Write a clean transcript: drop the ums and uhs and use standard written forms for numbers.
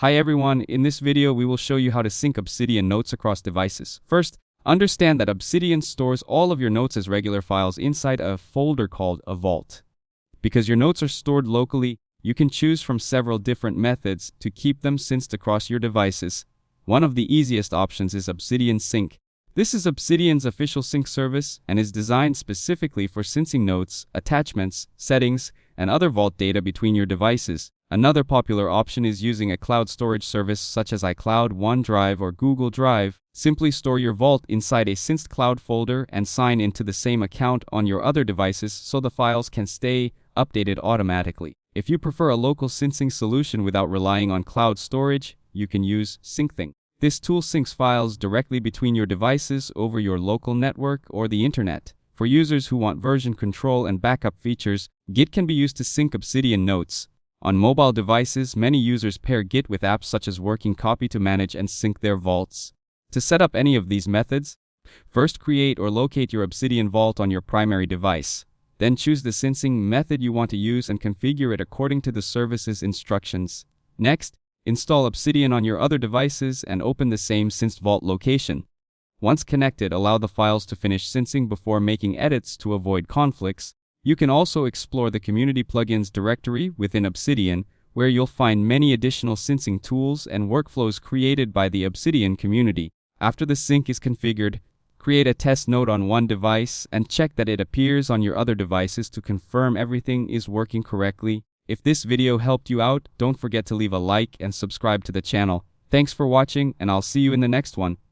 Hi everyone, in this video we will show you how to sync Obsidian notes across devices. First, understand that Obsidian stores all of your notes as regular files inside a folder called a vault. Because your notes are stored locally, you can choose from several different methods to keep them synced across your devices. One of the easiest options is Obsidian Sync. This is Obsidian's official sync service and is designed specifically for syncing notes, attachments, settings, and other vault data between your devices. Another popular option is using a cloud storage service such as iCloud, OneDrive, or Google Drive. Simply store your vault inside a synced cloud folder and sign into the same account on your other devices so the files can stay updated automatically. If you prefer a local syncing solution without relying on cloud storage, you can use SyncThing. This tool syncs files directly between your devices over your local network or the internet. For users who want version control and backup features, Git can be used to sync Obsidian notes. On mobile devices, many users pair Git with apps such as Working Copy to manage and sync their vaults. To set up any of these methods, first create or locate your Obsidian vault on your primary device. Then choose the syncing method you want to use and configure it according to the service's instructions. Next, install Obsidian on your other devices and open the same synced vault location. Once connected, allow the files to finish syncing before making edits to avoid conflicts. You can also explore the community plugins directory within Obsidian, where you'll find many additional syncing tools and workflows created by the Obsidian community. After the sync is configured, create a test node on one device and check that it appears on your other devices to confirm everything is working correctly. If this video helped you out, don't forget to leave a like and subscribe to the channel. Thanks for watching, and I'll see you in the next one.